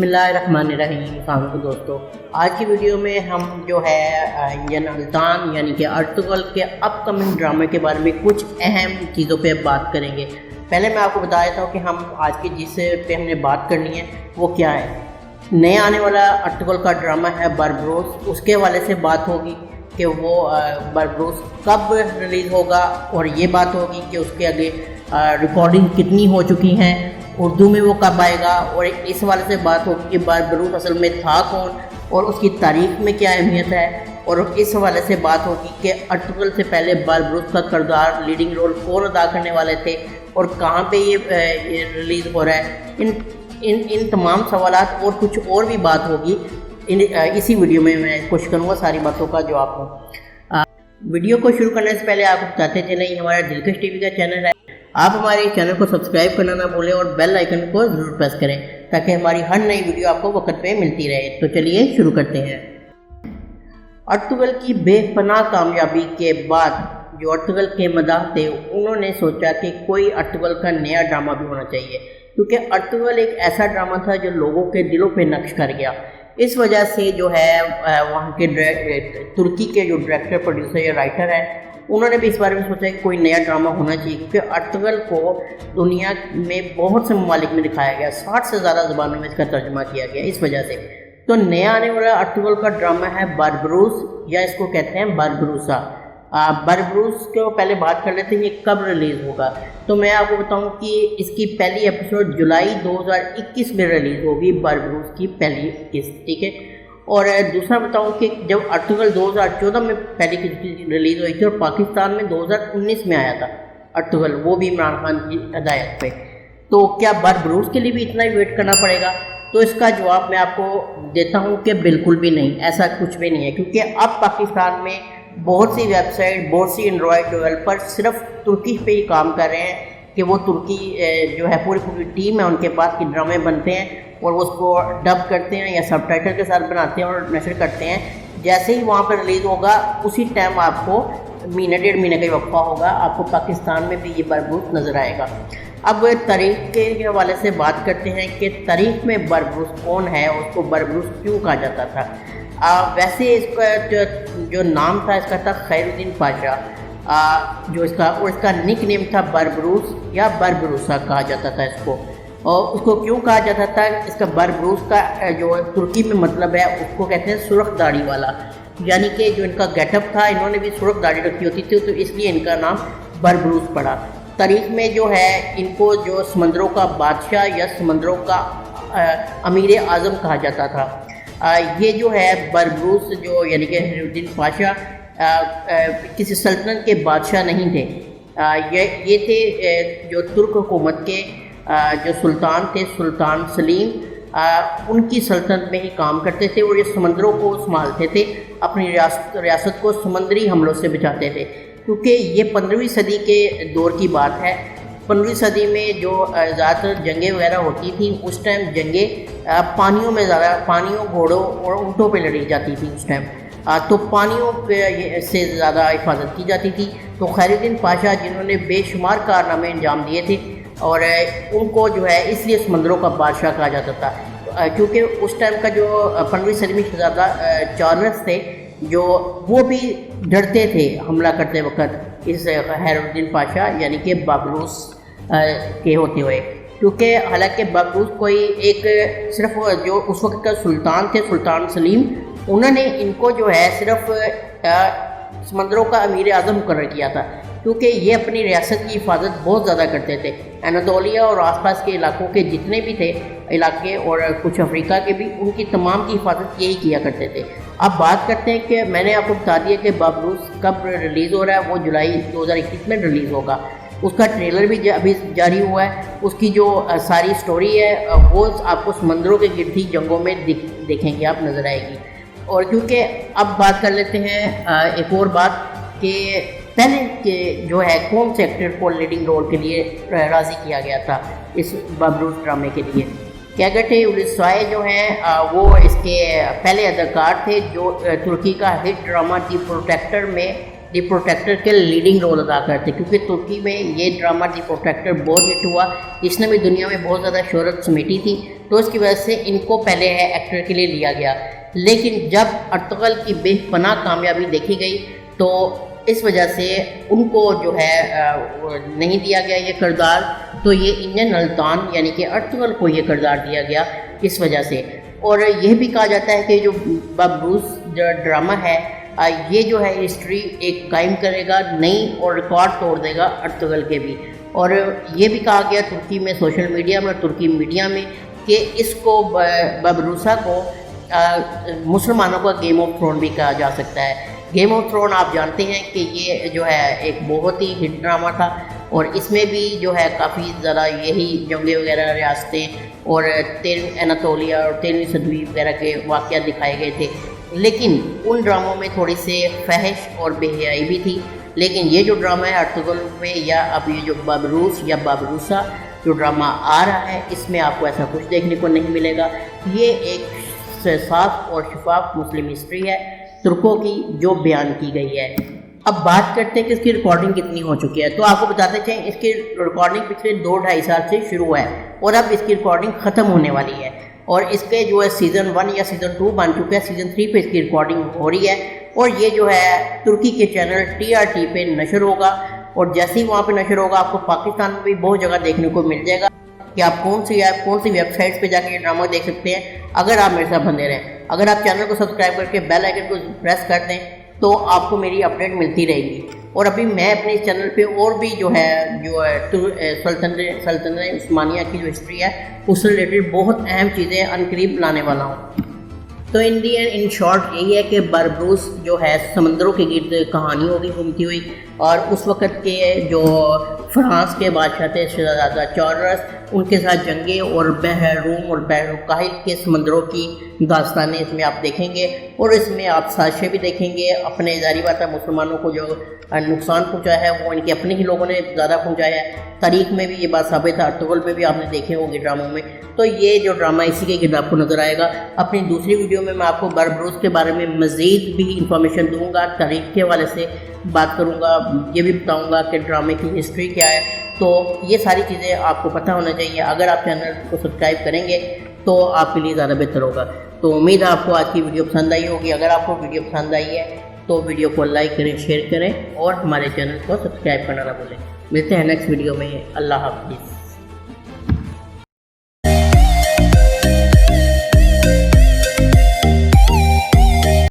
बिस्मिल्लाहिर्रहमानिर्रहीम। अस्सलाम वालेकुम दोस्तों, आज की वीडियो में हम जो है इंजन अल्तान यानी कि अर्तुगल के अपकमिंग ड्रामे के बारे में कुछ अहम चीज़ों पे बात करेंगे। पहले मैं आपको बता देता हूँ कि हम आज की जिस पे हमने बात करनी है वो क्या है। नया आने वाला अर्तुगल का ड्रामा है बारबरोस, उसके हवाले से बात होगी कि वो बारबरोस कब रिलीज़ होगा, और ये बात होगी कि उसके आगे रिकॉर्डिंग कितनी हो चुकी हैं, उर्दू में वो कब आएगा, और इस हवाले से बात होगी कि बारबरोस असल में था कौन और उसकी तारीख में क्या अहमियत है, और इस हवाले से बात होगी कि अर्तुगल से पहले बारबरोस का किरदार लीडिंग रोल कौन अदा करने वाले थे और कहाँ पे ये रिलीज़ हो रहा है। इन तमाम सवालात और कुछ और भी बात होगी इसी वीडियो में मैं कोशिश करूँगा सारी बातों का जवाब दूँ। वीडियो को शुरू करने से पहले आप बताते चलें, ये हमारा दिलकश टीवी का चैनल है। आप हमारे चैनल को सब्सक्राइब करना ना भूलें और बेल आइकन को ज़रूर प्रेस करें ताकि हमारी हर नई वीडियो आपको वक्त पे मिलती रहे। तो चलिए शुरू करते हैं। अर्तुगल की बेपनाह कामयाबी के बाद जो अर्तुगल के मदाह थे उन्होंने सोचा कि कोई अर्तुगल का नया ड्रामा भी होना चाहिए, क्योंकि अर्तुगल एक ऐसा ड्रामा था जो लोगों के दिलों पे नक्श कर गया। इस वजह से जो है वहाँ के तुर्की के जो डायरेक्टर, प्रोड्यूसर या राइटर हैं, उन्होंने भी इस बारे में सोचा कि कोई नया ड्रामा होना चाहिए, क्योंकि अर्तुगल को दुनिया में बहुत से ममालिक में दिखाया गया, 60 से ज़्यादा ज़बानों में इसका तर्जुमा किया गया। इस वजह से तो नया आने वाला अर्तुगल का ड्रामा है बारबरोस, या इसको कहते हैं बारबरोसा। बारबरोस को पहले बात कर लेते हैं, ये कब रिलीज़ होगा। तो मैं आपको बताऊं कि इसकी पहली एपिसोड जुलाई 2021 में रिलीज़ होगी, बारबरोस की पहली किस्त, ठीक है। और दूसरा बताऊं कि जब अर्तुगल 2014 में पहली किस्त रिलीज़ हुई थी और पाकिस्तान में 2019 में आया था अर्तुगल, वो भी इमरान खान की हदायत पे। तो क्या बारबरोस के लिए भी इतना ही वेट करना पड़ेगा? तो इसका जवाब मैं आपको देता हूं कि बिल्कुल भी नहीं, ऐसा कुछ भी नहीं है, क्योंकि अब पाकिस्तान में बहुत सी वेबसाइट, बहुत सी एंड्रॉयड डेवलपर सिर्फ तुर्की पे ही काम कर रहे हैं कि वो तुर्की जो है पूरी टीम है उनके पास कि ड्रामे बनते हैं और वो उसको डब करते हैं या सबटाइटल के साथ बनाते हैं और नशर करते हैं। जैसे ही वहाँ पर रिलीज़ होगा उसी टाइम आपको महीने डेढ़ महीने का वक्फा होगा, आपको पाकिस्तान में भी ये बारबरोस नज़र आएगा। अब तारीख के हवाले से बात करते हैं कि तारीख में बारबरोस कौन है, उसको बारबरोस क्यों कहा जाता था। वैसे इसका जो नाम था इसका था हैrettin पाशा, जो इसका निक नेम था बारबरोस या बारबरोसा कहा जाता था इसको। और उसको क्यों कहा जाता था, इसका बारबरोस का जो तुर्की में मतलब है उसको कहते हैं सुर्ख दाढ़ी वाला, यानी कि जो इनका गेटअप था, इन्होंने भी सुर्ख दाढ़ी रखी होती थी तो इसलिए इनका नाम बारबरोस पड़ा। तारीख में जो है इनको जो समंदरों का बादशाह या समंदरों का अमीर आज़म कहा जाता था। ये जो है बारबरोस जो यानी कि हैrettin पाशा किसी सल्तनत के बादशाह नहीं थे, ये थे जो तुर्क हुकूमत के जो सुल्तान थे, सुल्तान सलीम, उनकी सल्तनत में ही काम करते थे और ये समंदरों को संभालते थे, अपनी रियासत को समुद्री हमलों से बचाते थे। क्योंकि ये 15वीं सदी के दौर की बात है। 15वीं सदी में जो ज़्यादातर जंगें वगैरह होती थी, उस टाइम जंगें पानियों में ज़्यादा, पानियों, घोड़ों और ऊँटों पे लड़ी जाती थी उस टाइम, तो पानियों से ज़्यादा हिफाजत की जाती थी। तो हैrettin पाशा जिन्होंने बेशुमार कारनामे अंजाम दिए थे और उनको जो है इसलिए समंदरों का बादशाह कहा जाता था, क्योंकि उस टाइम का जो 15वीं सदी में शहजादा चार्ल्स थे जो वो भी डरते थे हमला करते वक्त इस हैrettin पाशा यानी कि बारबरोस के होते हुए, क्योंकि हालांकि बारबरोस कोई एक सिर्फ जो उस वक्त का सुल्तान थे, सुल्तान सलीम, उन्होंने इनको जो है सिर्फ समंदरों का अमीर आज़म मुकर्रर किया था, क्योंकि ये अपनी रियासत की हिफाजत बहुत ज़्यादा करते थे। अनातोलिया और आसपास के इलाकों के जितने भी थे इलाके और कुछ अफ्रीका के भी, उनकी तमाम की हिफाजत यही किया करते थे। अब बात करते हैं कि मैंने आपको बता दिया कि बारबरोस कब रिलीज़ हो रहा है, वो जुलाई 2021 में रिलीज़ होगा। उसका ट्रेलर भी अभी जारी हुआ है। उसकी जो सारी स्टोरी है वो आपको समंदरों के गिरती जंगों में देखेंगे आप, नज़र आएगी। और क्योंकि अब बात कर लेते हैं एक और बात कि पहले के जो है कौन से एक्टर को लीडिंग रोल के लिए राज़ी किया गया था इस बारबरोस ड्रामे के लिए। क्या कहते हैं जो हैं वो इसके पहले अदाकार थे जो तुर्की का हिट ड्रामा दी प्रोटेक्टर में دی پروٹیکٹر کے لیڈنگ رول ادا کرتے، کیونکہ ترکی میں یہ ڈرامہ دی پروٹیکٹر بہت ہٹ ہوا، اس نے بھی دنیا میں بہت زیادہ شہرت سمیٹی تھی، تو اس کی وجہ سے ان کو پہلے ایکٹر کے لیے لیا گیا، لیکن جب ارطغرل کی بے پناہ کامیابی دیکھی گئی تو اس وجہ سے ان کو جو ہے نہیں دیا گیا یہ کردار، تو یہ انجن الطان یعنی کہ ارطغرل کو یہ کردار دیا گیا اس وجہ سے۔ اور یہ بھی کہا جاتا ہے کہ جو بابروس ڈرامہ ہے یہ جو ہے ہسٹری ایک قائم کرے گا نئی اور ریکارڈ توڑ دے گا ارطغرل کے بھی، اور یہ بھی کہا گیا ترکی میں سوشل میڈیا میں اور ترکی میڈیا میں کہ اس کو بابروسا کو مسلمانوں کا گیم آف تھرون بھی کہا جا سکتا ہے۔ گیم آف تھرون آپ جانتے ہیں کہ یہ جو ہے ایک بہت ہی ہٹ ڈرامہ تھا، اور اس میں بھی جو ہے کافی زیادہ یہی جنگیں وغیرہ ریاستیں اور 13 اناتولیا اور 13ویں صدی وغیرہ کے واقعات دکھائے گئے تھے، لیکن ان ڈراموں میں تھوڑی سے فحش اور بے حیائی بھی تھی۔ لیکن یہ جو ڈرامہ ہے ارطغرل میں، یا اب یہ جو بابروس یا بابروسا جو ڈرامہ آ رہا ہے، اس میں آپ کو ایسا کچھ دیکھنے کو نہیں ملے گا۔ یہ ایک صاف اور شفاف مسلم ہسٹری ہے ترکوں کی جو بیان کی گئی ہے۔ اب بات کرتے ہیں کہ اس کی ریکارڈنگ کتنی ہو چکی ہے، تو آپ کو بتاتے چاہیں اس کی ریکارڈنگ پچھلے 2-2.5 سال سے شروع ہے، اور اب اس کی ریکارڈنگ ختم ہونے والی ہے، اور اس کے جو ہے سیزن 1 یا سیزن 2 بن چکا ہے، سیزن 3 پہ اس کی ریکارڈنگ ہو رہی ہے، اور یہ جو ہے ترکی کے چینل TRT پہ نشر ہوگا، اور جیسے ہی وہاں پہ نشر ہوگا آپ کو پاکستان میں بھی بہت جگہ دیکھنے کو مل جائے گا کہ آپ کون سی ایپ کون سی ویب سائٹس پہ جا کے یہ ڈرامہ دیکھ سکتے ہیں، اگر آپ میرے ساتھ بندے رہیں۔ اگر آپ چینل کو سبسکرائب کر کے بیل آئیکن کو پریس کر دیں تو آپ کو میری اپڈیٹ ملتی رہے گی، اور ابھی میں اپنے چینل پہ اور بھی جو ہے سلطنت عثمانیہ کی جو ہسٹری ہے اس سے ریلیٹڈ بہت اہم چیزیں عنقریب لانے والا ہوں۔ تو ان شارٹ یہی ہے کہ بربروس جو ہے سمندروں کے گرد کہانی ہوگی گھومتی ہوئی، اور اس وقت کے جو فرانس کے بادشاہ تھے شہزادہ چارلس، ان کے ساتھ جنگیں اور بحر روم اور بحر الکاہل کے سمندروں کی داستانیں اس میں آپ دیکھیں گے، اور اس میں آپ سازشیں بھی دیکھیں گے۔ اپنے ظاہری بات ہے مسلمانوں کو جو نقصان پہنچایا ہے وہ ان کے اپنے ہی لوگوں نے زیادہ پہنچایا ہے، تاریخ میں بھی یہ بات ثابت ہے، ارطغرل میں بھی آپ نے دیکھے ہوں گے ڈراموں میں، تو یہ جو ڈرامہ اسی کے گرد آپ کو نظر آئے گا۔ اپنی دوسری ویڈیو میں آپ کو بربروس کے بارے میں مزید بھی انفارمیشن دوں گا، تاریخ کے حوالے سے بات کروں گا، یہ بھی بتاؤں گا کہ ڈرامے کی ہسٹری کیا ہے، تو یہ ساری چیزیں آپ کو پتہ ہونا چاہیے۔ اگر آپ چینل کو سبسکرائب کریں گے تو آپ کے لیے زیادہ بہتر ہوگا۔ تو امید ہے آپ کو آج کی ویڈیو پسند آئی ہوگی۔ اگر آپ کو ویڈیو پسند آئی ہے تو ویڈیو کو لائک کریں، شیئر کریں، اور ہمارے چینل کو سبسکرائب کرنا نہ بھولیں۔ ملتے ہیں نیکسٹ ویڈیو میں۔ اللہ حافظ۔